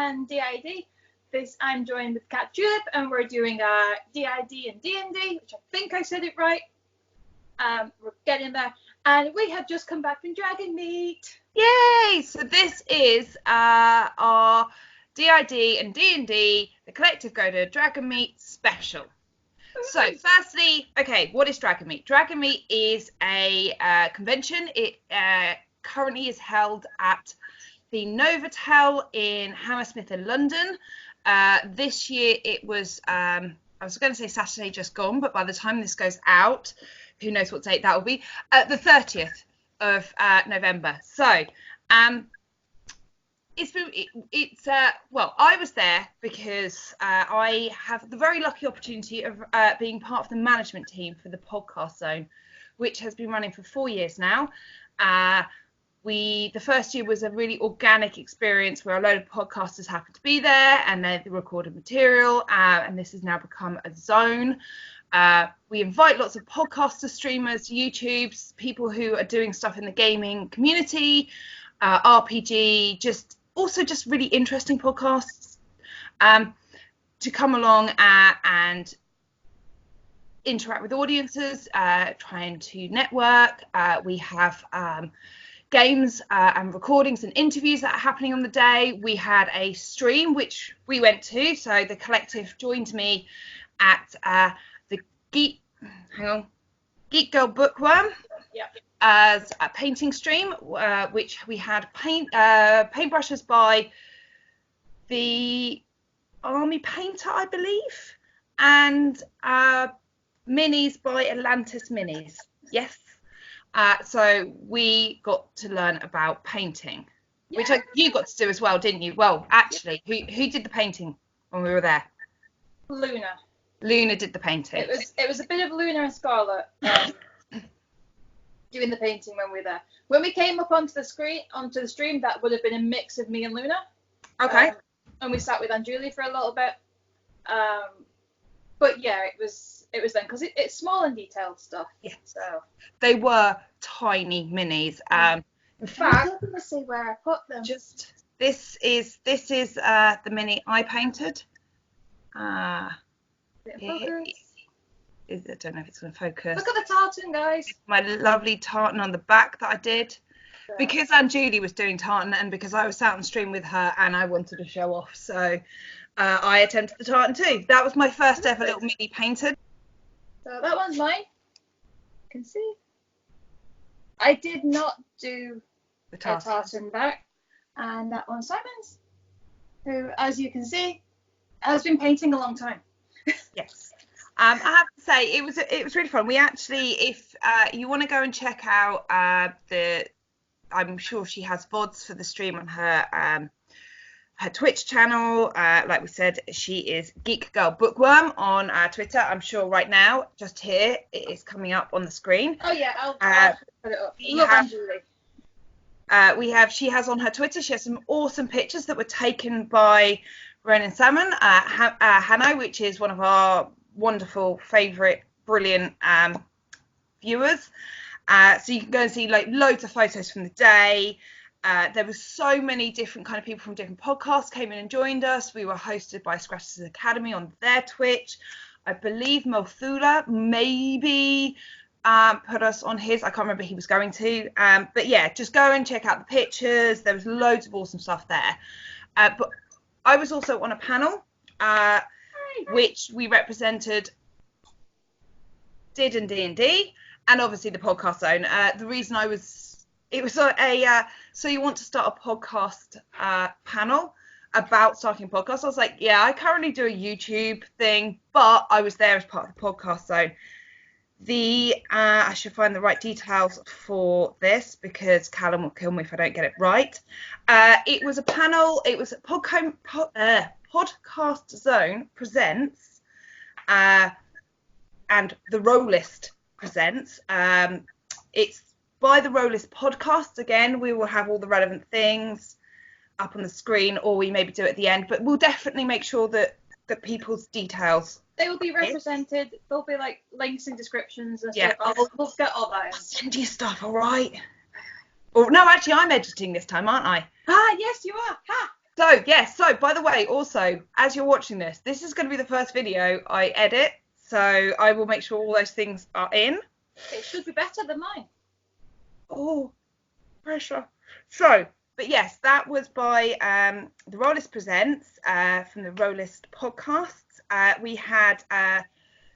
and DID. I'm joined with Cat Julep, and we're doing DiDnDnD, which I think I said it right. We're getting there, and we have just come back from Dragonmeet. Yay! So this is our DiDnDnD, the Collective Go to Dragonmeet special. So firstly, okay, what is Dragonmeet? Dragonmeet is a convention. It currently is held at the Novotel in Hammersmith in London. This year it was, I was going to say Saturday just gone, but by the time this goes out, who knows what date that will be, the 30th of November. So well, I was there because I have the very lucky opportunity of being part of the management team for the Podcast Zone, which has been running for 4 years now. The first year was a really organic experience where a load of podcasters happened to be there and they recorded material, and this has now become a zone. We invite lots of podcasters, streamers, YouTubes, people who are doing stuff in the gaming community, RPG, just really interesting podcasts, to come along and interact with audiences, trying to network. We have games and recordings and interviews that are happening on the day. We had a stream which we went to, so the collective joined me at the Geek Girl Bookworm. Yep. As a painting stream, which we had paintbrushes by the Army Painter, I believe, and minis by Atlantis Minis. Yes. So we got to learn about painting, which you got to do as well, didn't you? Well, actually, who did the painting when we were there? Luna did the painting. It was a bit of Luna and Scarlet doing the painting when we were there. When we came up onto the stream, that would have been a mix of me and Luna. Okay. And we sat with Anjuli for a little bit. But yeah, it was then, because it's small and detailed stuff. Yeah. So they were tiny minis. In fact, I was going to see where I put them. This is the mini I painted. I don't know if it's going to focus. Look at the tartan, guys. My lovely tartan on the back that I did. Yeah. Because Anjuli was doing tartan and because I was sat on stream with her and I wanted to show off. So I attempted the tartan too. That was my first ever little mini painted. So that one's mine. You can see. I did not do the tartan back. And that one's Simon's, who, as you can see, has been painting a long time. Yes. I have to say it was really fun. We actually, if you want to go and check out I'm sure she has VODs for the stream on her Twitch channel. Like we said, she is Geek Girl Bookworm on Twitter. I'm sure right now, just here, it is coming up on the screen. Oh yeah, I'll put it up. She has on her Twitter, she has some awesome pictures that were taken by Ronan Salmon, Hannah, which is one of our wonderful, favourite, brilliant viewers. So you can go and see like loads of photos from the day. There were so many different kind of people from different podcasts came in and joined us. We were hosted by Scratchers Academy on their Twitch. I believe Mothula maybe put us on his. I can't remember he was going to. But yeah, just go and check out the pictures. There was loads of awesome stuff there. But I was also on a panel which we represented DiDnDnD and obviously the Podcast Zone. The reason it was so you want to start a podcast panel about starting a podcast. I was like, yeah, I currently do a YouTube thing, but I was there as part of the Podcast Zone. I should find the right details for this because Callum will kill me if I don't get it right. It was a panel. It was Podcast Zone presents and the Rolistes Presents. It's by the Rolistes podcast. Again, we will have all the relevant things up on the screen, or we maybe do it at the end, but we'll definitely make sure that people's details, they will be represented. There'll be like links and descriptions and stuff. We'll get all that in. I'll send you stuff, all right? Or no, actually I'm editing this time, aren't I? Yes you are. So, yes, so by the way, also, as you're watching this, this is going to be the first video I edit, so I will make sure all those things are in. It should be better than mine. Oh, pressure. So, but yes, that was by the Rolistes Presents from the Rolistes podcasts. We had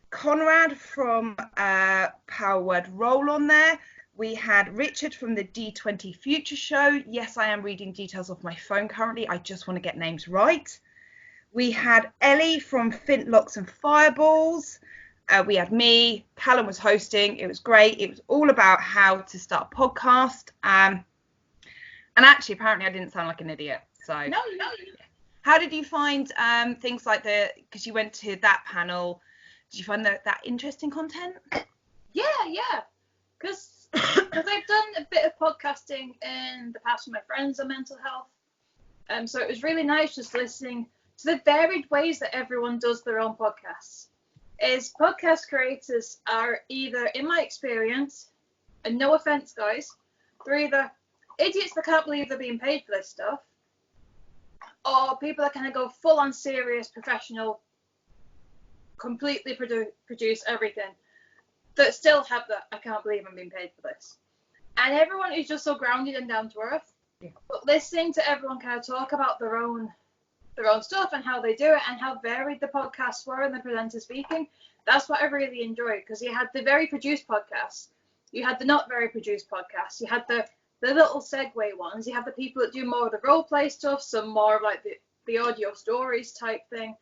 Conrad from Power Word Roll on there. We had Richard from the D20 Future Show. Yes, I am reading details off my phone currently. I just want to get names right. We had Ellie from Flintlocks and Fireballs. We had me. Callum was hosting. It was great. It was all about how to start a podcast. And actually, apparently, I didn't sound like an idiot. So No. How did you find things like because you went to that panel, did you find that interesting content? Yeah. Because I've done a bit of podcasting in the past with my friends on mental health. So it was really nice just listening to the varied ways that everyone does their own podcasts. Podcast creators are either, in my experience, and no offense guys, they're either idiots that can't believe they're being paid for this stuff, or people that kind of go full on serious, professional, completely produce everything, that still have that, I can't believe I'm being paid for this. And everyone is just so grounded and down to earth. Yeah. But listening to everyone kind of talk about their own stuff and how they do it and how varied the podcasts were and the presenter speaking, that's what I really enjoyed. Because you had the very produced podcasts, you had the not very produced podcasts, you had the little segue ones, you have the people that do more of the role play stuff, some more of like the audio stories type thing.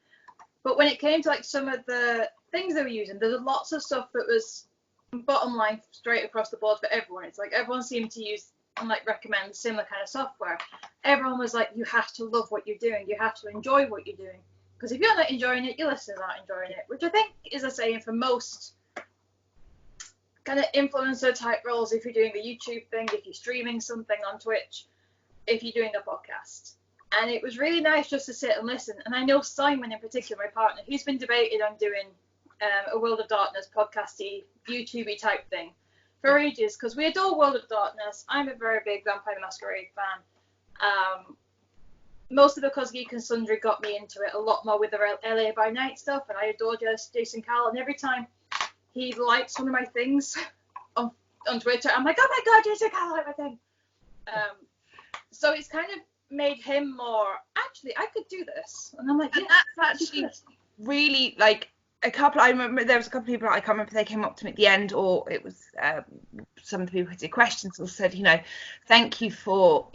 But when it came to like some of the things they were using, there's lots of stuff that was bottom line straight across the board for everyone. It's like everyone seemed to use and like recommend similar kind of software. Everyone was like, you have to love what you're doing, you have to enjoy what you're doing, because if you're not enjoying it, your listeners aren't enjoying it, which I think is a saying for most kind of influencer type roles. If you're doing the YouTube thing, if you're streaming something on Twitch, if you're doing a podcast. And it was really nice just to sit and listen. And I know Simon in particular, my partner, he's been debated on doing a World of Darkness podcasty, YouTubey type thing for ages, because we adore World of Darkness. I'm a very big Vampire the Masquerade fan. Mostly because Geek and Sundry got me into it a lot more with the LA by Night stuff, and I adore Jason Carl, and every time he likes one of my things on Twitter, I'm like, oh my god, Jason Carl liked my thing. So it's kind of made him more, actually, I could do this. And I'm like, and that's actually really, like, I remember there was a couple of people, I can't remember if they came up to me at the end, or it was some of the people who did questions, or said, thank you for,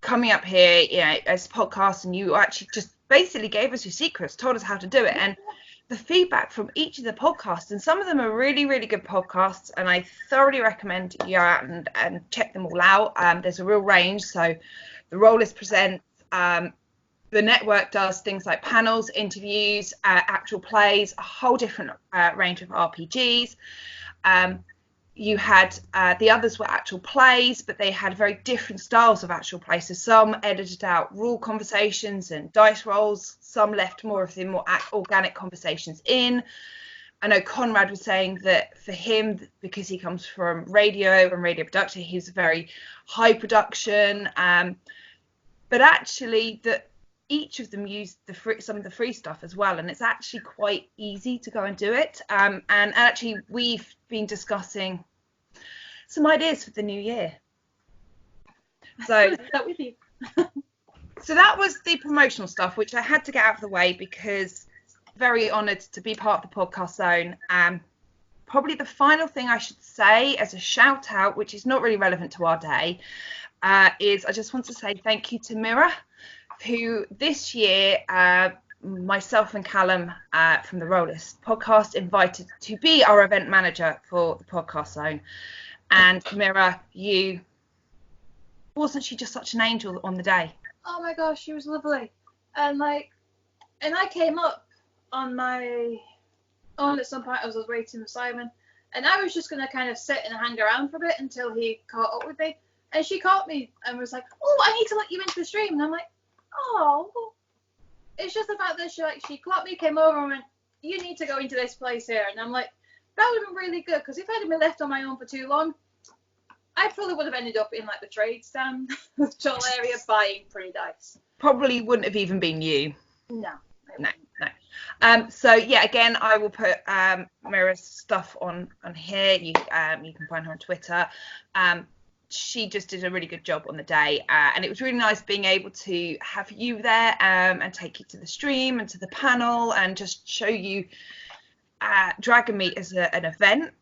coming up here, as a podcast, and you actually just basically gave us your secrets, told us how to do it. And the feedback from each of the podcasts, and some of them are really, really good podcasts, and I thoroughly recommend you go out and check them all out. There's a real range. So the Rolistes Presents, the network does things like panels, interviews, actual plays, a whole different range of RPGs. You had the others were actual plays, but they had very different styles of actual plays. So some edited out rule conversations and dice rolls. Some left more of the more organic conversations in. I know Conrad was saying that for him, because he comes from radio and radio production, he's very high production. But actually, that each of them used some of the free stuff as well, and it's actually quite easy to go and do it. And actually, we've been discussing some ideas for the new year. So that with you. So that was the promotional stuff, which I had to get out of the way because very honoured to be part of the podcast zone. Probably the final thing I should say as a shout out, which is not really relevant to our day, is I just want to say thank you to Mira, who this year myself and Callum from the Rolistes podcast invited to be our event manager for the podcast zone. And Mira, wasn't she just such an angel on the day? Oh my gosh, she was lovely. And I came up on my own at some point. I was waiting for Simon, and I was just going to kind of sit and hang around for a bit until he caught up with me. And she caught me and was like, oh, I need to let you into the stream. And I'm like, oh, it's just the fact that she caught me, came over and went, you need to go into this place here. And I'm like, that would have been really good, because if I'd have been left on my own for too long, I probably would have ended up in like the trade stand, the toll area, buying pretty dice. Probably wouldn't have even been you. No. So yeah, again, I will put Mira's stuff on here. You can find her on Twitter. She just did a really good job on the day, and it was really nice being able to have you there and take you to the stream and to the panel and just show you Dragonmeet as an event.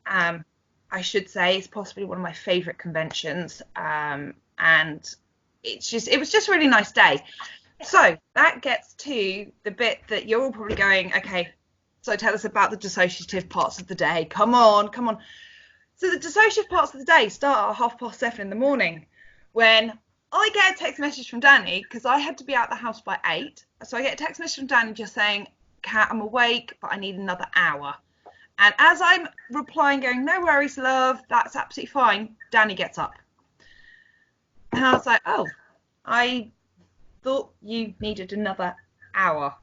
I should say it's possibly one of my favourite conventions, and it was just a really nice day. So that gets to the bit that you're all probably going, okay, so tell us about the dissociative parts of the day. Come on. So the dissociative parts of the day start at 7:30 in the morning when I get a text message from Danny, because I had to be out the house by 8. So I get a text message from Danny just saying, Kat, I'm awake, but I need another hour. And as I'm replying, going, no worries, love, that's absolutely fine, Danny gets up. And I was like, oh, I thought you needed another hour.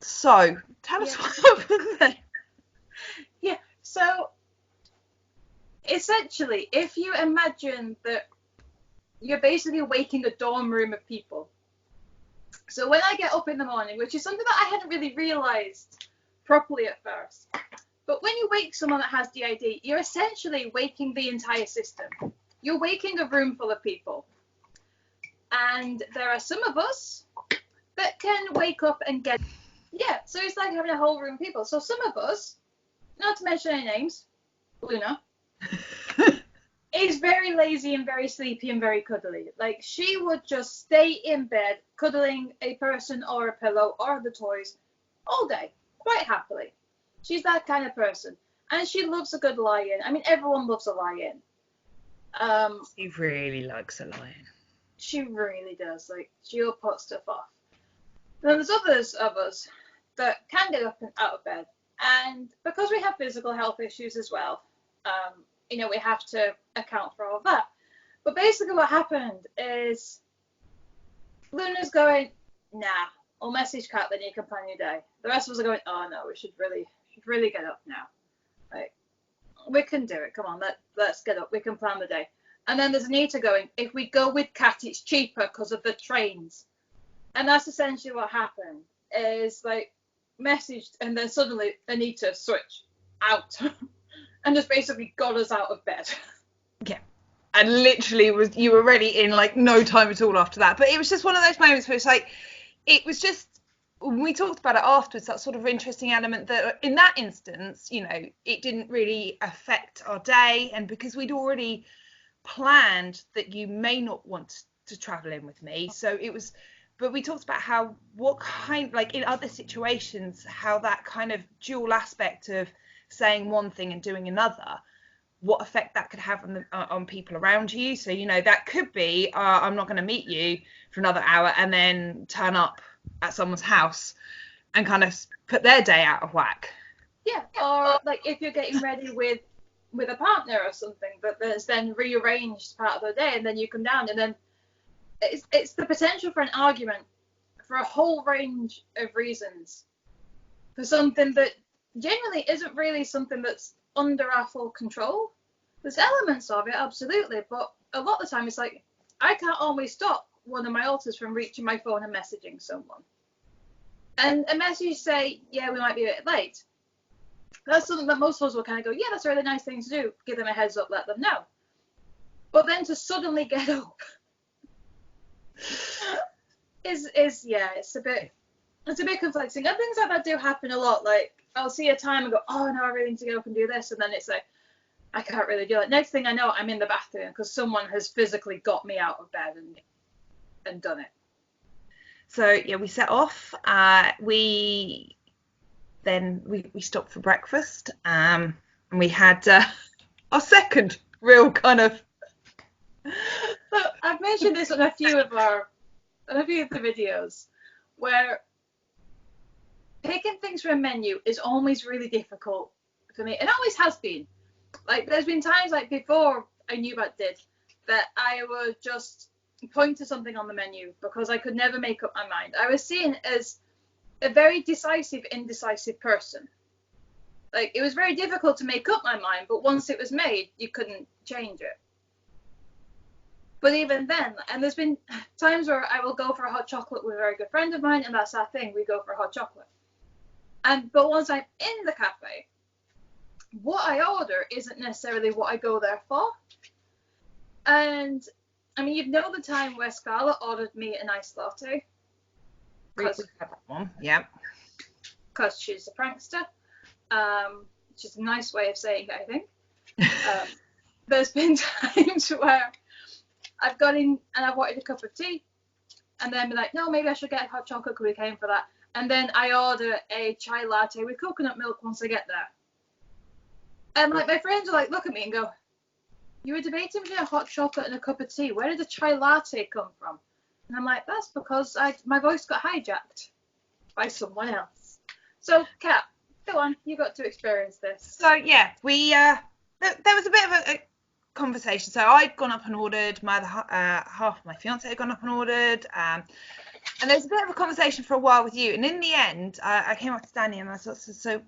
So tell us what happened then. Yeah, so essentially, if you imagine that you're basically waking a dorm room of people. So when I get up in the morning, which is something that I hadn't really realised properly at first, but when you wake someone that has DID, you're essentially waking the entire system. You're waking a room full of people. And there are some of us that can wake up and get... Yeah, so it's like having a whole room of people. So some of us, not to mention any names, Luna, is very lazy and very sleepy and very cuddly. Like, she would just stay in bed cuddling a person or a pillow or the toys all day, quite happily. She's that kind of person. And she loves a good lie-in. I mean, everyone loves a lie-in. She really likes a lie-in. She really does. Like, she'll put stuff off. Then there's others of us that can get up and out of bed. And because we have physical health issues as well, we have to account for all of that. But basically what happened is Luna's going, nah, I'll message Kat, then you can plan your day. The rest of us are going, oh no, we should really get up now. Like, we can do it. Come on, let's get up. We can plan the day. And then there's Anita going, if we go with Kat, it's cheaper because of the trains. And that's essentially what happened, is like messaged, and then suddenly Anita switched out and just basically got us out of bed. Yeah. And literally you were ready in like no time at all after that. But it was just one of those moments where it's like, it was just, when we talked about it afterwards, that sort of interesting element that in that instance, it didn't really affect our day. And because we'd already planned that you may not want to travel in with me, so it was, but we talked about what kind, like in other situations, how that kind of dual aspect of saying one thing and doing another, what effect that could have on people around you. So that could be I'm not going to meet you for another hour and then turn up at someone's house and kind of put their day out of whack. Yeah, or like if you're getting ready with a partner or something, but there's then rearranged part of the day, and then you come down, and then it's the potential for an argument for a whole range of reasons for something that genuinely isn't really something that's under our full control. There's elements of it, absolutely, but a lot of the time it's like I can't always stop one of my alters from reaching my phone and messaging someone. And a message say, yeah, we might be a bit late. That's something that most of us will kind of go, yeah, that's a really nice thing to do. Give them a heads up, let them know. But then to suddenly get up is it's a bit conflicting. And things like that do happen a lot. Like, I'll see a time and go, oh no, I really need to get up and do this, and then it's like, I can't really do it. Next thing I know, I'm in the bathroom because someone has physically got me out of bed and done it. So yeah, we set off. We stopped for breakfast, and we had our second real kind of. So I've mentioned this on a few of the videos, where picking things from a menu is always really difficult for me. It always has been. Like, there's been times, like, before I knew about DID, that I would just point to something on the menu because I could never make up my mind. I was seen as a very decisive, indecisive person. Like, it was very difficult to make up my mind, but once it was made, you couldn't change it. But even then, and there's been times where I will go for a hot chocolate with a very good friend of mine, and that's our thing, we go for a hot chocolate. But once I'm in the cafe, what I order isn't necessarily what I go there for. And, I mean, you know the time where Scarlett ordered me an iced latte? We had that one, yeah. Because she's a prankster. Which is a nice way of saying it, I think. There's been times where I've got in and I've wanted a cup of tea, and then be like, no, maybe I should get a hot chocolate because we came for that. And then I order a chai latte with coconut milk once I get there. And like my friends are like, look at me and go, you were debating between a hot chocolate and a cup of tea. Where did the chai latte come from? And I'm like, that's because my voice got hijacked by someone else. So, Kat, go on. You got to experience this. So, yeah, we there was a bit of a conversation. So I'd gone up and ordered, my other half of my fiance had gone up and ordered, and there was a bit of a conversation for a while with you. And in the end, I came up to Danny and I thought, so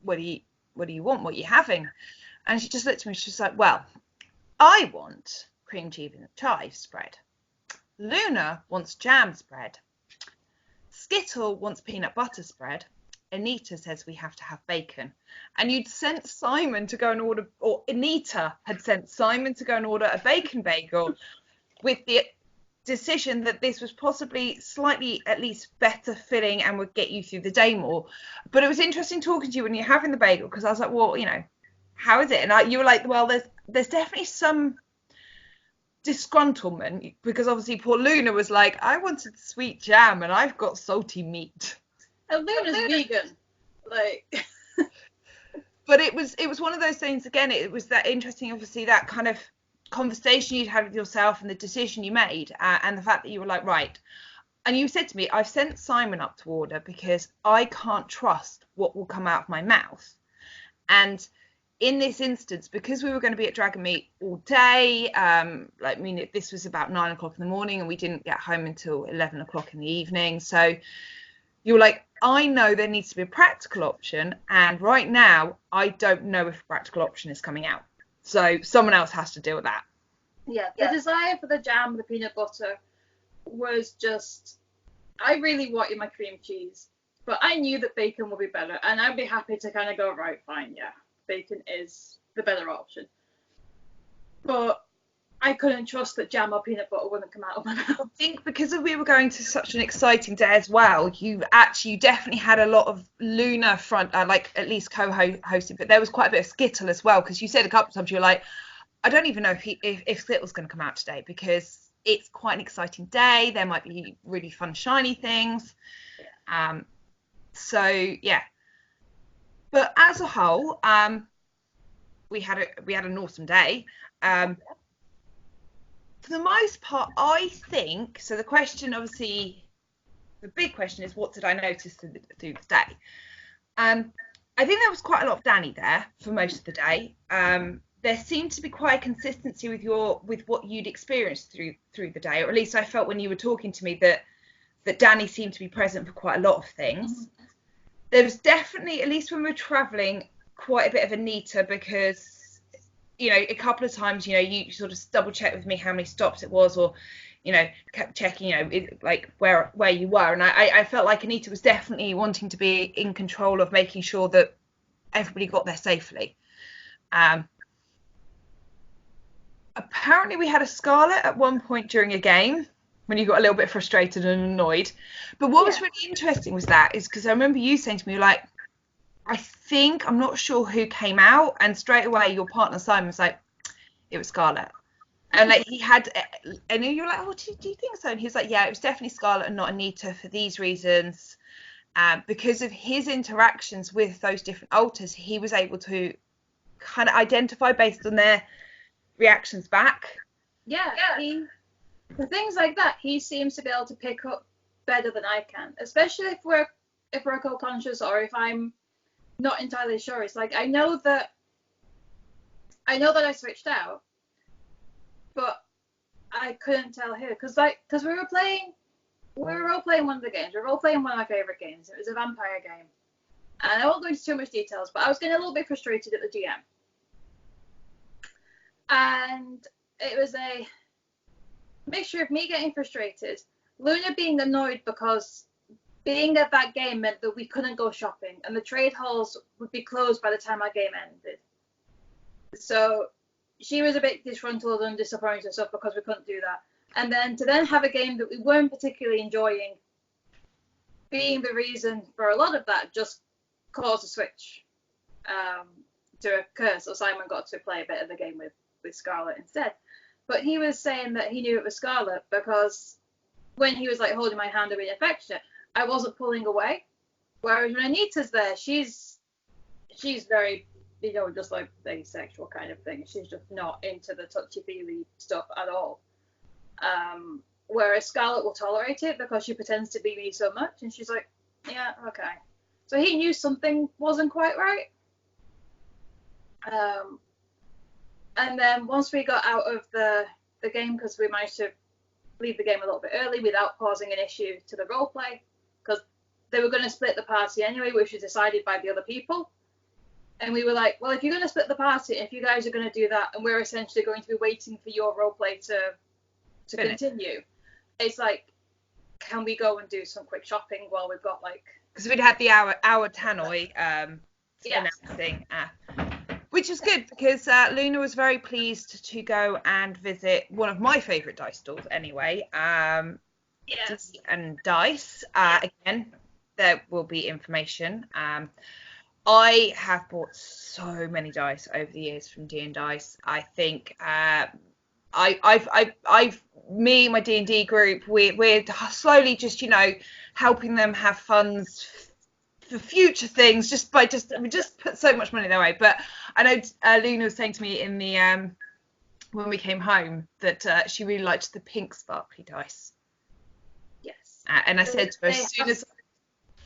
what do you want? What are you having? And she just looked at me. She's like, well, I want cream cheese and chive spread. Luna wants jam spread. Skittle wants peanut butter spread. Anita says we have to have bacon. And you'd sent Simon to go and order, or Anita had sent Simon to go and order a bacon bagel with the decision that this was possibly slightly at least better filling and would get you through the day more. But it was interesting talking to you when you're having the bagel, because I was like, well, you know, how is it? And you were like, well, there's definitely some disgruntlement, because obviously poor Luna was like, I wanted sweet jam and I've got salty meat. And Luna's vegan, like. But it was one of those things. Again, it was that interesting, obviously, that kind of conversation you'd had with yourself and the decision you made, and the fact that you were like, right. And you said to me, I've sent Simon up to order because I can't trust what will come out of my mouth. And in this instance, because we were going to be at Dragonmeet all day, this was about 9 o'clock in the morning and we didn't get home until 11 o'clock in the evening. So you were like, I know there needs to be a practical option, and right now I don't know if a practical option is coming out. So someone else has to deal with that. Yeah, the desire for the jam, the peanut butter, was just, I really wanted my cream cheese, but I knew that bacon would be better, and I'd be happy to kind of go, right, fine, yeah, bacon is the better option. But I couldn't trust that jam or peanut butter wouldn't come out of my mouth. I think because we were going to such an exciting day as well, you definitely had a lot of Luna front, like at least co-hosting, but there was quite a bit of Skittle as well, because you said a couple of times you were like, I don't even know if Skittle's going to come out today, because it's quite an exciting day. There might be really fun, shiny things. So yeah. But as a whole, we had an awesome day. For the most part, I think, so the question, obviously, the big question is, what did I notice through the day? I think there was quite a lot of Danny there for most of the day. There seemed to be quite a consistency with what you'd experienced through the day, or at least I felt when you were talking to me that Danny seemed to be present for quite a lot of things. There was definitely, at least when we were travelling, quite a bit of Anita, because, you know, a couple of times, you know, you sort of double check with me how many stops it was, or, you know, kept checking, you know, like where you were. And I felt like Anita was definitely wanting to be in control of making sure that everybody got there safely. Apparently we had a Scarlett at one point during a game when you got a little bit frustrated and annoyed. But what was really interesting was because I remember you saying to me, like, I'm not sure who came out, and straight away your partner Simon was like, it was Scarlett. And like and you were like, oh, do you think so? And he was like, yeah, it was definitely Scarlett and not Anita for these reasons. Because of his interactions with those different alters, he was able to kind of identify based on their reactions back. Yeah. For things like that, he seems to be able to pick up better than I can, especially if we're co-conscious, or if I'm not entirely sure. It's like I know that I switched out, but I couldn't tell who, because we were all playing one of the games. We were all playing one of my favorite games. It was a vampire game, And I won't go into too much details, but I was getting a little bit frustrated at the GM. And it was a mixture of me getting frustrated, Luna being annoyed because being at that game meant that we couldn't go shopping and the trade halls would be closed by the time our game ended. So she was a bit disgruntled and disappointed and stuff because we couldn't do that. And then to then have a game that we weren't particularly enjoying being the reason for a lot of that just caused a switch to occur. So Simon got to play a bit of the game with Scarlet instead. But he was saying that he knew it was Scarlet because when he was like holding my hand and being affectionate, I wasn't pulling away. Whereas when Anita's there, she's very, just like asexual kind of thing. She's just not into the touchy-feely stuff at all. Whereas Scarlet will tolerate it because she pretends to be me so much, and she's like, yeah, okay. So he knew something wasn't quite right. And then once we got out of the game, because we managed to leave the game a little bit early without causing an issue to the roleplay, because they were going to split the party anyway, which was decided by the other people. And we were like, well, if you're going to split the party, if you guys are going to do that, and we're essentially going to be waiting for your roleplay to continue, it's like, can we go and do some quick shopping while we've got like... Because we'd had the our tannoy announcing, which is good because Luna was very pleased to go and visit one of my favourite dice stores anyway. Yes. And dice. Again, there will be information. I have bought so many dice over the years from DiDnDice. I think me, my D&D group, we're slowly just, helping them have funds for future things we just put so much money their way. But I know Luna was saying to me in the when we came home that she really liked the pink sparkly dice. Yes. And I said to her, as soon as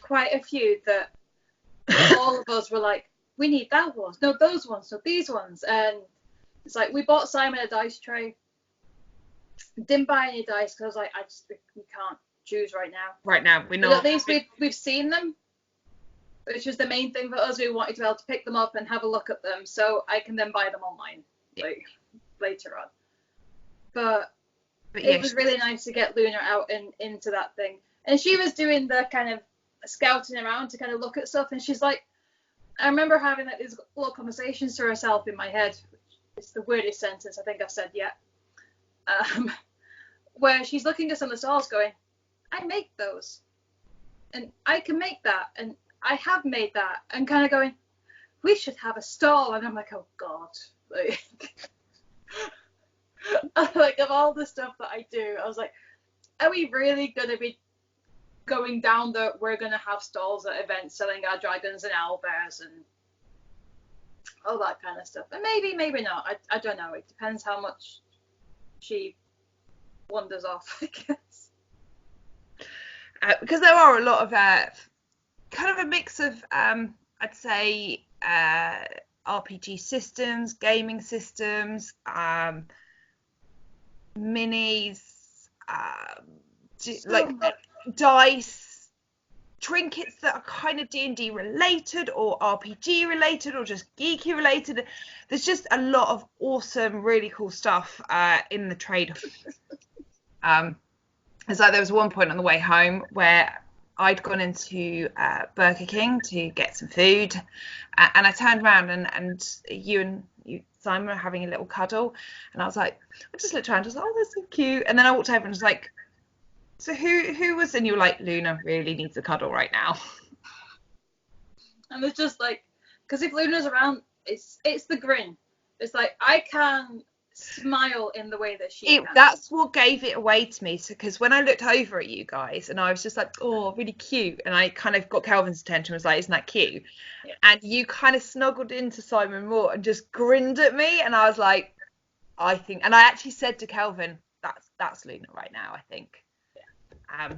quite a few that all of us were like, we need that one, no, those ones, no, these ones. And it's like, we bought Simon a dice tray, didn't buy any dice because I was like, we can't choose right now, we're not, but at least we've seen them, which was the main thing for us. We wanted to be able to pick them up and have a look at them so I can then buy them online later on. But it was really nice to get Luna out and into that thing, and she was doing the kind of scouting around to kind of look at stuff, and she's like, I remember having like these little conversations to herself in my head, which is the weirdest sentence I think I've said yet, where she's looking at some of the stalls going, I make those, and I can make that, and I have made that, and kind of going, we should have a stall. And I'm like, oh god, like of all the stuff that I do, I was like, are we really gonna be going down we're gonna have stalls at events selling our dragons and owlbears and all that kind of stuff? And maybe not. I don't know. It depends how much she wanders off, I guess. Because there are a lot of kind of a mix of I'd say RPG systems, gaming systems, minis, dice, trinkets that are kind of D&D related or RPG related or just geeky related. There's just a lot of awesome, really cool stuff in the trade. It's like there was one point on the way home where I'd gone into Burger King to get some food, and I turned around and you, Simon, were having a little cuddle, and I was like, I just looked around, I was like, oh, that's so cute, and then I walked over and was like, so who was, and you were like, Luna really needs a cuddle right now. And it's just like, because if Luna's around, it's the grin. It's like, I can smile in the way that she can. That's what gave it away to me. So because when I looked over at you guys and I was just like, oh, really cute, and I kind of got Calvin's attention, was like, isn't that cute? Yeah. And you kind of snuggled into Simon more and just grinned at me, and I was like, I think, and I actually said to Calvin, that's Luna right now, I think. Yeah.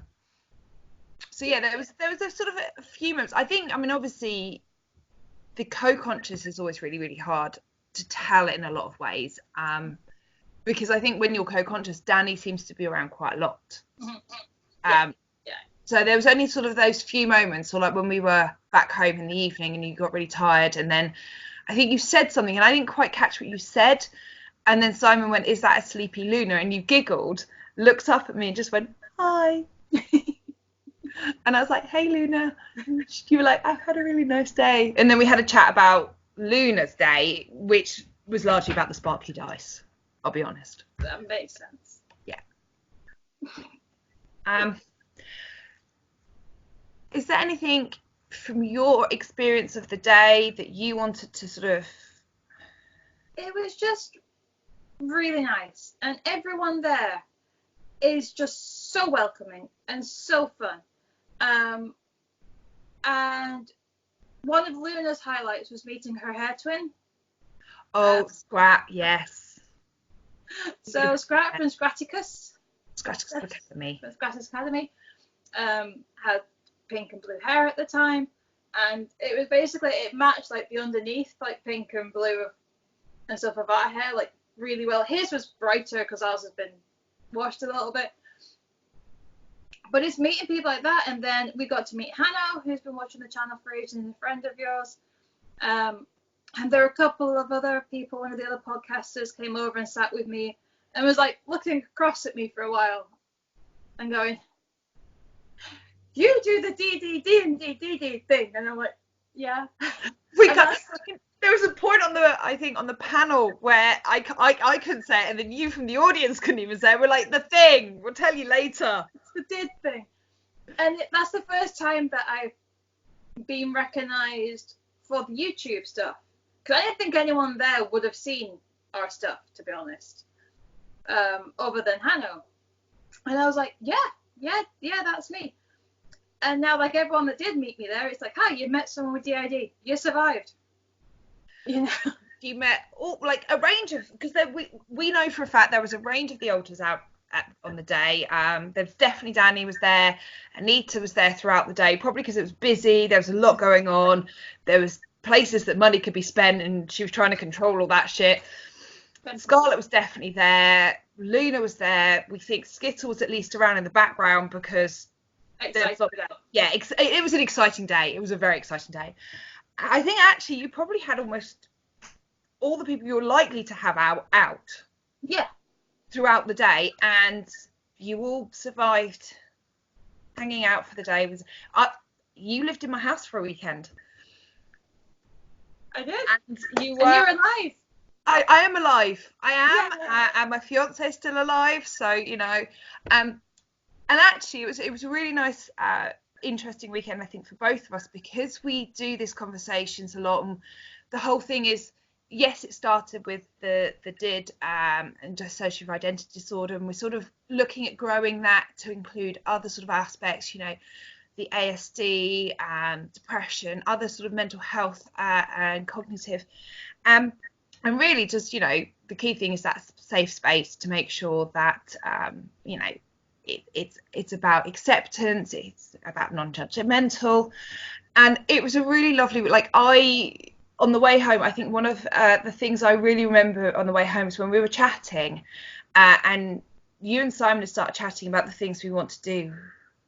So yeah, there was a sort of a few moments. I think, I mean, obviously the co-conscious is always really, really hard to tell in a lot of ways, because I think when you're co-conscious, Danny seems to be around quite a lot. Yeah. So there was only sort of those few moments, or like when we were back home in the evening and you got really tired, and then I think you said something and I didn't quite catch what you said, and then Simon went, "Is that a sleepy Luna?" And you giggled, looked up at me and just went, "Hi." And I was like, "Hey Luna." You were like, "I've had a really nice day." And then we had a chat about Luna's day, which was largely about the sparkly dice, I'll be honest. That makes sense. Yeah. Is there anything from your experience of the day that you wanted to sort of... It was just really nice, and everyone there is just so welcoming and so fun. And one of Luna's highlights was meeting her hair twin. Oh, Scrap, yes. So Scrap from Scraticus Academy. Scraticus Academy had pink and blue hair at the time, and it was basically, it matched like the underneath, like pink and blue and stuff of our hair, like really well. His was brighter because ours has been washed a little bit. But it's meeting people like that, and then we got to meet Hannah, who's been watching the channel for ages and a friend of yours. And there were a couple of other people, one of the other podcasters came over and sat with me and was like looking across at me for a while and going, "You do the DiDnDnD thing," and I'm like, "Yeah." There was a point on the panel where I couldn't say it, and then you from the audience couldn't even say it. We're like, "The thing, we'll tell you later." It's the did thing. And that's the first time that I've been recognised for the YouTube stuff. Because I didn't think anyone there would have seen our stuff, to be honest, other than Hannah. And I was like, yeah, that's me. And now, like, everyone that did meet me there, it's like, "Hi, you met someone with DID. You survived." You know? You met a range of, because we know for a fact there was a range of the alters out on the day. There's definitely Danny was there, Anita was there throughout the day, probably because it was busy, there was a lot going on, there was places that money could be spent, and she was trying to control all that shit. Scarlett was definitely there, Luna was there, we think Skittle was at least around in the background because it was an exciting day. It was a very exciting day. I think actually you probably had almost all the people you're likely to have out throughout the day, and you all survived hanging out for the day. You lived in my house for a weekend. I did. And you're alive. I am alive. I am. Yeah. And my fiance is still alive, so you know. And actually it was a really nice interesting weekend, I think, for both of us, because we do these conversations a lot, and the whole thing is, yes, it started with the DID and Dissociative Identity Disorder, and we're sort of looking at growing that to include other sort of aspects, you know, the ASD, depression, other sort of mental health and cognitive, and really just, you know, the key thing is that safe space to make sure that you know, it's about acceptance, it's about non-judgmental. And it was a really lovely, like, on the way home, I think one of the things I really remember on the way home is when we were chatting, and you and Simon started chatting about the things we want to do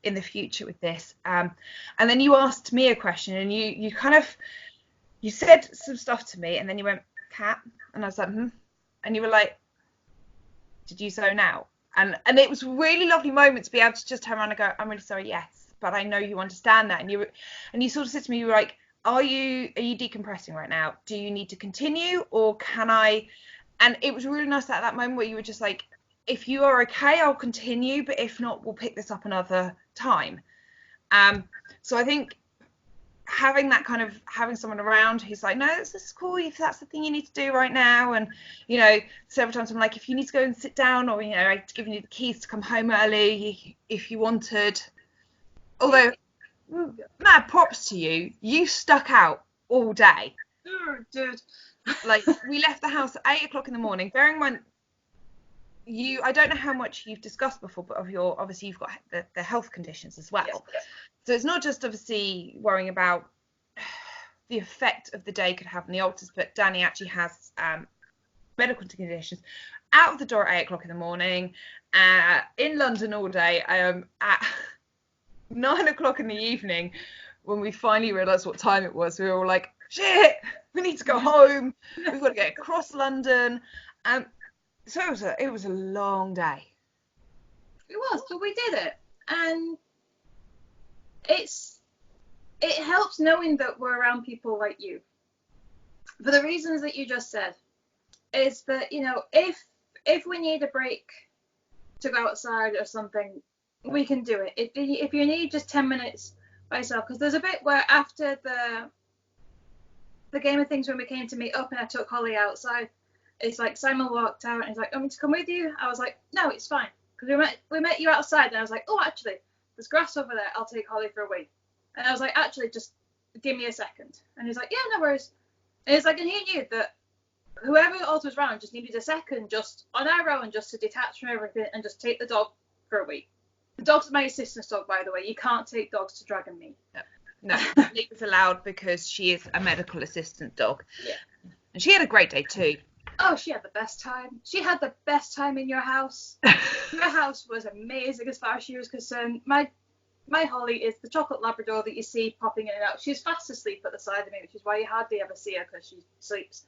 in the future with this, and then you asked me a question, and you said some stuff to me, and then you went, "Cat," and I was like, and you were like, "Did you zone out?" And it was a really lovely moment to be able to just turn around and go, "I'm really sorry, yes, but I know you understand that." And you sort of said to me, you were like, are you decompressing right now? Do you need to continue, or can I? And it was really nice at that moment where you were just like, if you are okay, I'll continue, but if not, we'll pick this up another time. So I think having someone around who's like, "No, this is cool if that's the thing you need to do right now." And, you know, several times I'm like, if you need to go and sit down, or, you know, I've given you the keys to come home early if you wanted. Although, mad props to you, you stuck out all day. Oh, dude. Like, we left the house at 8:00 in the morning, bearing in mind I don't know how much you've discussed before, but obviously you've got the health conditions as well. Yes. So it's not just obviously worrying about the effect of the day could have on the alters, but Danny actually has medical conditions. Out of the door at 8:00 in the morning, in London all day, 9 o'clock in the evening, when we finally realised what time it was, we were all like, shit, we need to go home. We've got to get across London. So it was a long day. It was, but we did it. And it helps knowing that we're around people like you. For the reasons that you just said, is that, you know, if we need a break to go outside or something, we can do it. If you need just 10 minutes by yourself, because there's a bit where after the game of things when we came to meet up and I took Holly outside, it's like Simon walked out and he's like, "I'm to come with you." I was like, "No, it's fine," because we met you outside and I was like, "Oh, actually, there's grass over there. I'll take Holly for a wee." And I was like, "Actually, just give me a second." And he's like, "Yeah, no worries." And it's like, and he knew that whoever else was around just needed a second, just on our own, just to detach from everything and just take the dog for a week. The dog's my assistant's dog, by the way. You can't take dogs to Dragonmeet. No, Lee was allowed because she is a medical assistant dog. Yeah. And she had a great day too. Oh, she had the best time. She had the best time in your house. Your house was amazing as far as she was concerned. My Holly is the chocolate Labrador that you see popping in and out. She's fast asleep at the side of me, which is why you hardly ever see her because she sleeps.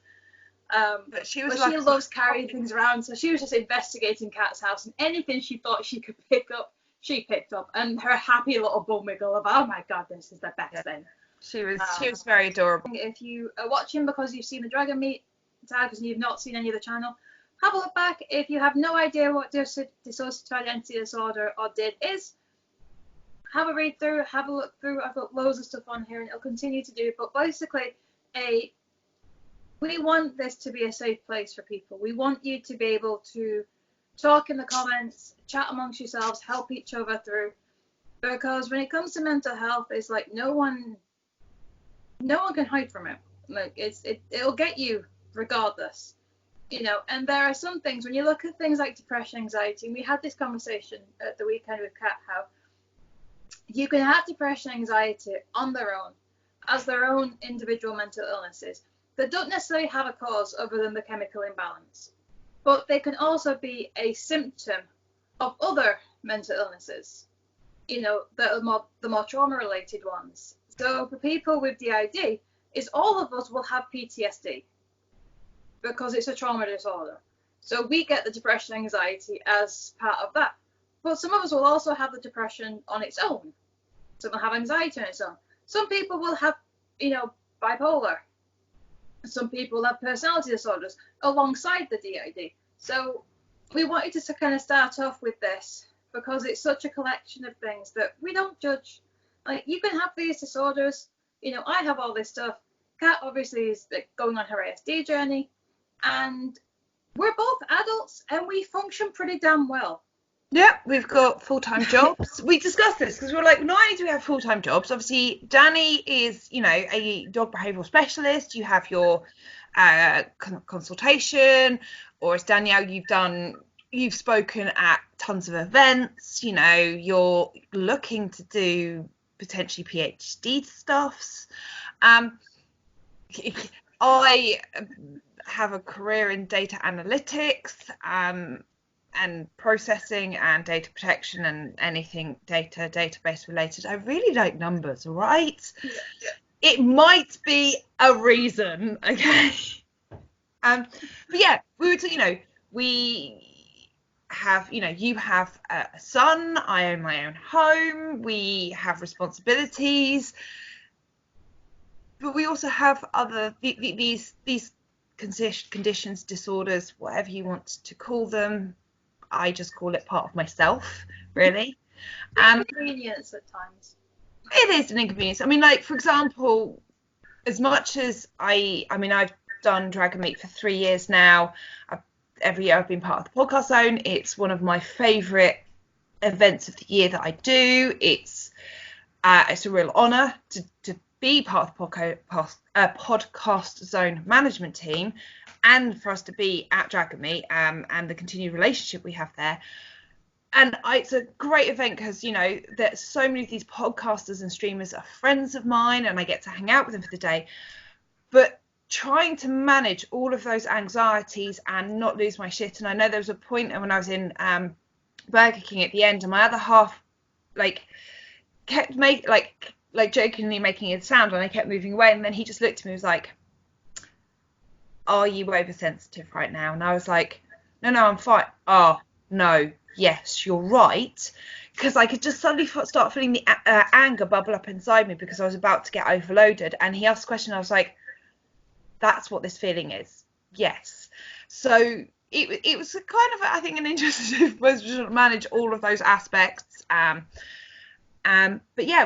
But she loves carrying things around, so she was just investigating Kat's house, and anything she thought she could pick up, she picked up. And her happy little bum wiggle of, "Oh my god, this is the best thing." She was very adorable. If you are watching because you've seen the Dragonmeet tags and you've not seen any of the channel, have a look back. If you have no idea what Dissociative Identity Disorder or DID is, have a read through, have a look through. I've got loads of stuff on here and it'll continue to do. But basically, we want this to be a safe place for people. We want you to be able to talk in the comments, chat amongst yourselves, help each other through. Because when it comes to mental health, it's like no one can hide from it. Like it'll get you regardless, you know. And there are some things when you look at things like depression, anxiety. And we had this conversation at the weekend with Kat, how you can have depression, anxiety on their own, as their own individual mental illnesses that don't necessarily have a cause other than the chemical imbalance, but they can also be a symptom of other mental illnesses, you know, that are the more trauma related ones. So for people with DID, is all of us will have PTSD because it's a trauma disorder. So we get the depression, anxiety as part of that. But some of us will also have the depression on its own. Some will have anxiety on its own. Some people will have, you know, bipolar. Some people have personality disorders alongside the DID. So we wanted to kind of start off with this because it's such a collection of things that we don't judge. Like, you can have these disorders. You know, I have all this stuff. Kat obviously is going on her ASD journey. And we're both adults and we function pretty damn well. Yeah, we've got full-time jobs. We discussed this because we were like, not only do we have full-time jobs, obviously Danny is, you know, a dog behavioural specialist. You have your consultation, or as Danielle, you've spoken at tons of events. You know, you're looking to do potentially PhD stuffs. I have a career in data analytics. And processing and data protection and anything database related. I really like numbers, all right? Yeah. It might be a reason, okay? But yeah, we have, you know, you have a son, I own my own home, we have responsibilities, but we also have other, these conditions, disorders, whatever you want to call them. I just call it part of myself, really. Inconvenience at times. It is an inconvenience. I mean, like, for example, as much as I've done Dragonmeet for 3 years now. Every year I've been part of the podcast zone. It's one of my favourite events of the year that I do. It's a real honour to be part of the podcast zone management team, and for us to be at Dragonmeet and the continued relationship we have there. And it's a great event because, you know, there's so many of these podcasters and streamers are friends of mine and I get to hang out with them for the day. But trying to manage all of those anxieties and not lose my shit. And I know there was a point when I was in Burger King at the end and my other half, like, kept like jokingly making a sound, and I kept moving away, and then he just looked at me and was like, "Are you oversensitive right now?" And I was like, no, I'm fine. Oh, no, yes, you're right. Because I could just suddenly start feeling the anger bubble up inside me because I was about to get overloaded. And he asked a question, I was like, that's what this feeling is. Yes. So it was kind of, I think, an interesting way to manage all of those aspects. But yeah,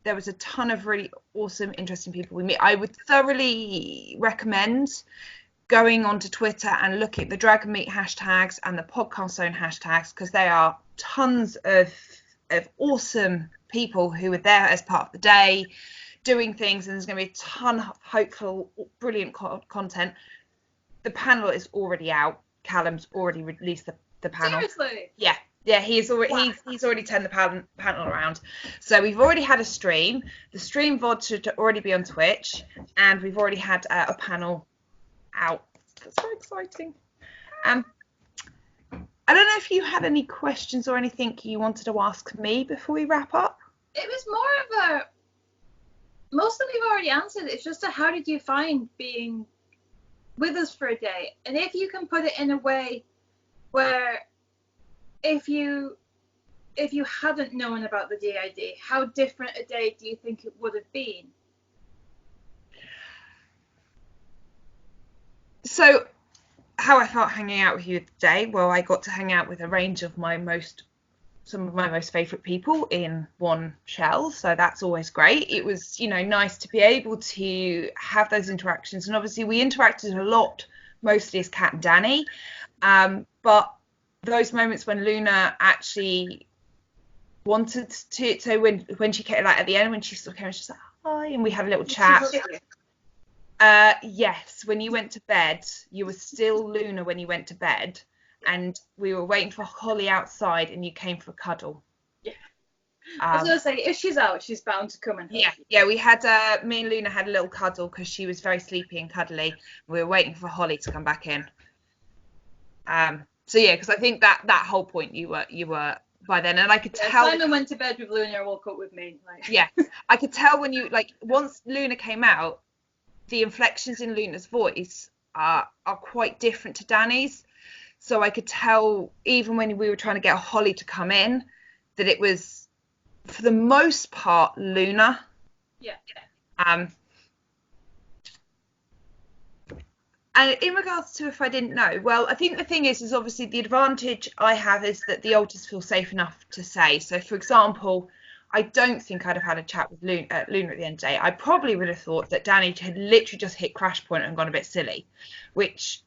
there was a ton of really awesome, interesting people we meet. I would thoroughly recommend going onto Twitter and looking at the Dragonmeet hashtags and the Podcast Zone hashtags, because they are tons of awesome people who are there as part of the day doing things, and there's going to be a ton of hopeful, brilliant content. The panel is already out. Callum's already released the panel. Seriously? Yeah, he's already turned the panel around. So we've already had a stream. The stream VOD should already be on Twitch, and we've already had a panel out. That's very exciting. I don't know if you had any questions or anything you wanted to ask me before we wrap up. It was more of a, most of them you've already answered. It's just how did you find being with us for a day? And if you can put it in a way where if you hadn't known about the DID, how different a day do you think it would have been? So how I felt hanging out with you today, well, I got to hang out with a range of some of my most favourite people in one shell, so that's always great. It was, nice to be able to have those interactions, and obviously we interacted a lot, mostly as Kat and Danny, but those moments when Luna actually wanted to, so when she came, like at the end, when she sort of came, she was like, hi, and we had a little chat. Yes, when you went to bed, you were still Luna when you went to bed, and we were waiting for Holly outside, and you came for a cuddle. Yeah. I was going to say, if she's out, she's bound to come in. Yeah, we had, me and Luna had a little cuddle because she was very sleepy and cuddly. We were waiting for Holly to come back in. So yeah, because I think that whole point you were by then, and I could tell. Simon went to bed with Luna and woke up with me. Yeah, I could tell when you, once Luna came out, the inflections in Luna's voice are quite different to Danny's. So I could tell, even when we were trying to get Holly to come in, that it was, for the most part, Luna. Yeah. And in regards to if I didn't know, well, I think the thing is obviously the advantage I have is that the alters feel safe enough to say. So, for example, I don't think I'd have had a chat with Luna at the end of the day. I probably would have thought that Danny had literally just hit crash point and gone a bit silly, which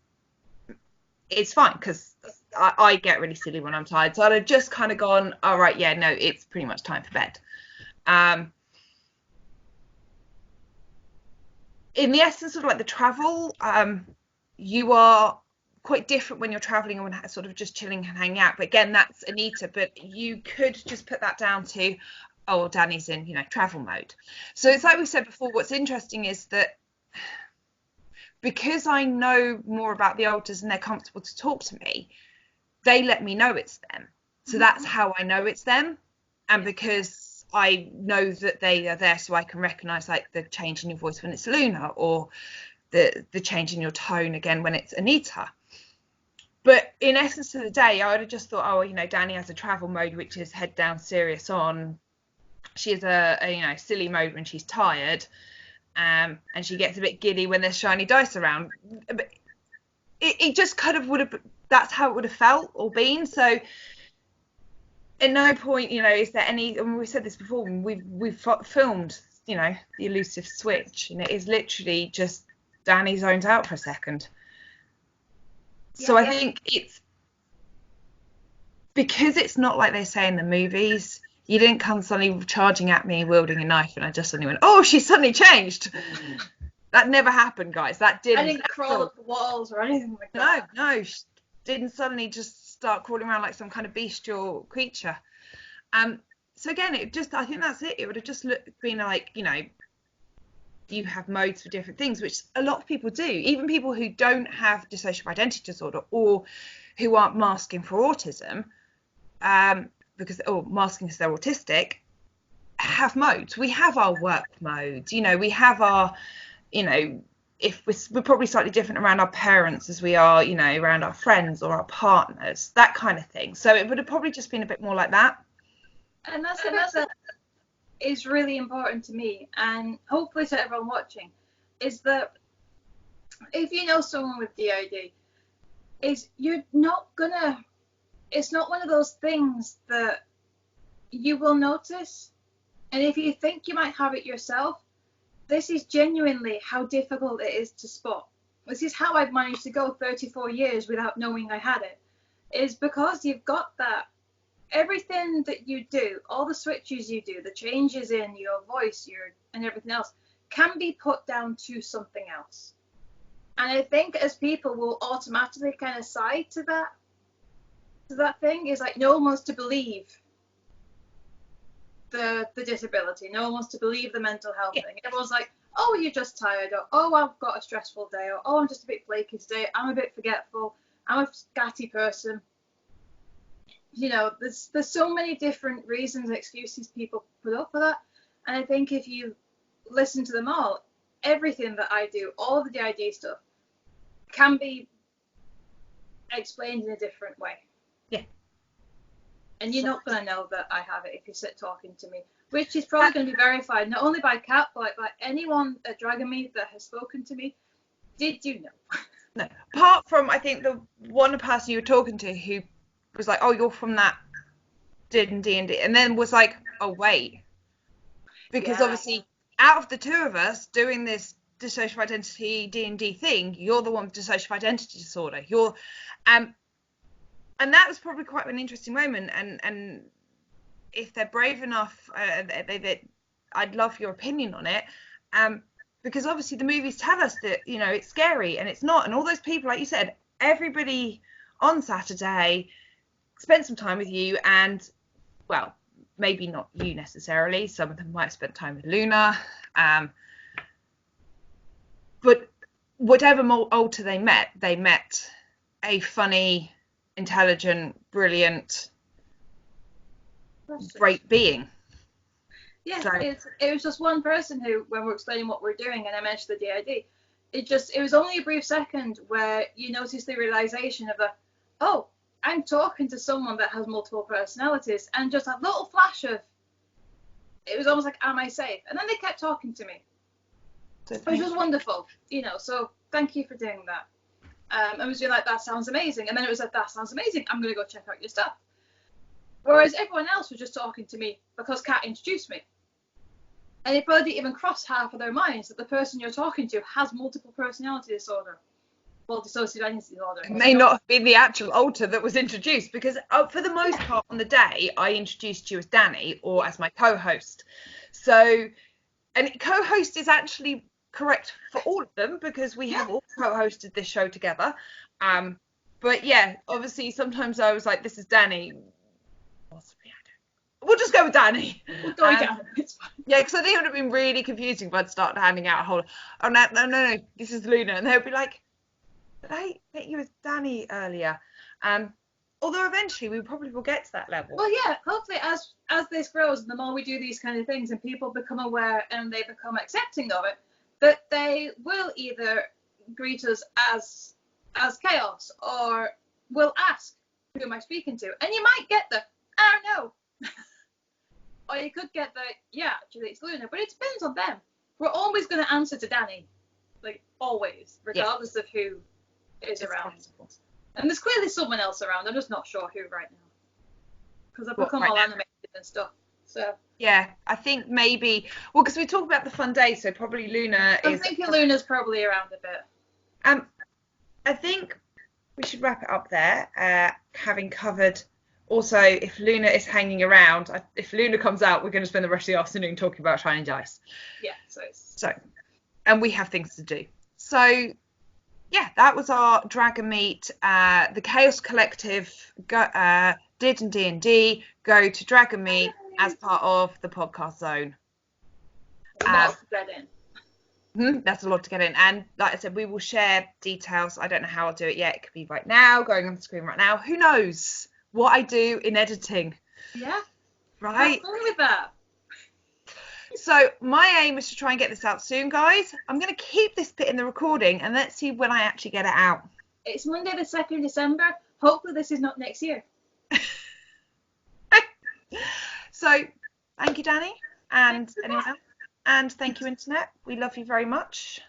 is fine because I get really silly when I'm tired. So I'd have just kind of gone, all right, yeah, no, it's pretty much time for bed. In the essence of the travel, you are quite different when you're traveling and when sort of just chilling and hanging out. But again, that's Anita. But you could just put that down to, oh, Danny's in, travel mode. So it's like we said before, what's interesting is that because I know more about the alters and they're comfortable to talk to me, they let me know it's them. So that's how I know it's them. And because I know that they are there, so I can recognise the change in your voice when it's Luna, or the change in your tone again when it's Anita. But in essence of the day, I would have just thought, oh, Danny has a travel mode, which is head down, serious on. She has a silly mode when she's tired, and she gets a bit giddy when there's shiny dice around. But it just kind of would have, that's how it would have felt or been. So at no point, is there any, and we said this before, we've filmed, the elusive switch, and it is literally just Danny zones out for a second. So I think it's because it's not like they say in the movies. You didn't come suddenly charging at me wielding a knife, and I just suddenly went, oh, she suddenly changed. That never happened, guys. That didn't. I didn't crawl up the walls or anything like that. No, she didn't suddenly just start crawling around like some kind of bestial creature. So again, I think that's it. It would have just been like, you have modes for different things, which a lot of people do. Even people who don't have dissociative identity disorder or who aren't masking for autism, masking because they're autistic, have modes. We have our work mode, you know, we have our, you know, if we're probably slightly different around our parents as we are, you know, around our friends or our partners, that kind of thing. So it would have probably just been a bit more like that. And that's the bit that is really important to me, and hopefully to everyone watching, is that if you know someone with DID, it's not one of those things that you will notice. And if you think you might have it yourself, this is genuinely how difficult it is to spot. This is how I've managed to go 34 years without knowing I had it, is because you've got that. Everything that you do, all the switches you do, the changes in your voice, and everything else, can be put down to something else. And I think as people will automatically kind of side to that thing, is like no one wants to believe the disability, no one wants to believe the mental health thing. Everyone's like, oh, you're just tired, or oh, I've got a stressful day, or oh, I'm just a bit flaky today, I'm a bit forgetful, I'm a scatty person. You know, there's so many different reasons and excuses people put up for that. And I think if you listen to them all, everything that I do, all the DID stuff, can be explained in a different way. Yeah. And you're not going to know that I have it if you sit talking to me, which is probably going to be verified not only by Kat, but by anyone at Dragonmeet that has spoken to me. Did you know? No. Apart from, I think, the one person you were talking to who was like, oh, you're from that DiDnDnD, and then was like, oh, wait. Because obviously, out of the two of us doing this dissociative identity D&D thing, you're the one with dissociative identity disorder. And that was probably quite an interesting moment. And if they're brave enough, I'd love your opinion on it. Because obviously the movies tell us that, you know, it's scary, and it's not. And all those people, like you said, everybody on Saturday spent some time with you, and, well, maybe not you necessarily. Some of them might have spent time with Luna. But whatever alter they met a funny, intelligent, brilliant, great being. Yeah, so it was just one person who, when we're explaining what we're doing, and I mentioned the DID, it was only a brief second where you notice the realization of oh, I'm talking to someone that has multiple personalities, and just a little flash of, it was almost like, am I safe? And then they kept talking to me, which was wonderful, you know, so thank you for doing that. I was doing like, that sounds amazing, and then it was like, that sounds amazing, I'm going to go check out your stuff. Whereas everyone else was just talking to me because Kat introduced me. And it probably didn't even cross half of their minds that the person you're talking to has multiple personality disorder. Well, dissociative identity disorder. It may not have been the actual alter that was introduced, because for the most part on the day, I introduced you as Danny, or as my co-host. So, and co-host is actually correct for all of them, because we have all co-hosted this show together. But yeah, obviously sometimes I was like, this is Danny. We'll just go with Danny. We'll go with Danny. It's fine. Yeah, because I think it would have been really confusing if I'd start handing out a whole, oh, no, this is Luna. And they'd be like, I met you as Danny earlier. Although eventually we probably will get to that level. Well, yeah, hopefully as this grows, and the more we do these kind of things and people become aware and they become accepting of it, that they will either greet us as chaos, or will ask, who am I speaking to? And you might get the, oh no. Or you could get the, yeah, actually it's Luna, but it depends on them. We're always going to answer to Danny, like always, regardless of who is around. Possible. And there's clearly someone else around. I'm just not sure who right now, because I've become all animated and stuff. So yeah, I think maybe, well, because we talked about the fun day, so probably Luna is. I'm thinking Luna's probably around a bit. I think we should wrap it up there, having covered. Also, if Luna is hanging around, if Luna comes out, we're going to spend the rest of the afternoon talking about Shining Dice. Yeah, so, and we have things to do. So, yeah, that was our Dragonmeet. The Chaos Collective DiDnDnD go to Dragonmeet as part of the podcast zone. That's to get in. That's a lot to get in. And like I said, we will share details. I don't know how I'll do it yet. It could be right now, going on the screen right now. Who knows what I do in editing? Yeah. Right. Have fun with that. So my aim is to try and get this out soon, guys. I'm going to keep this bit in the recording and let's see when I actually get it out. It's Monday the 2nd of December. Hopefully this is not next year. So thank you, Danny, and anyone else. And thank you, Internet. We love you very much.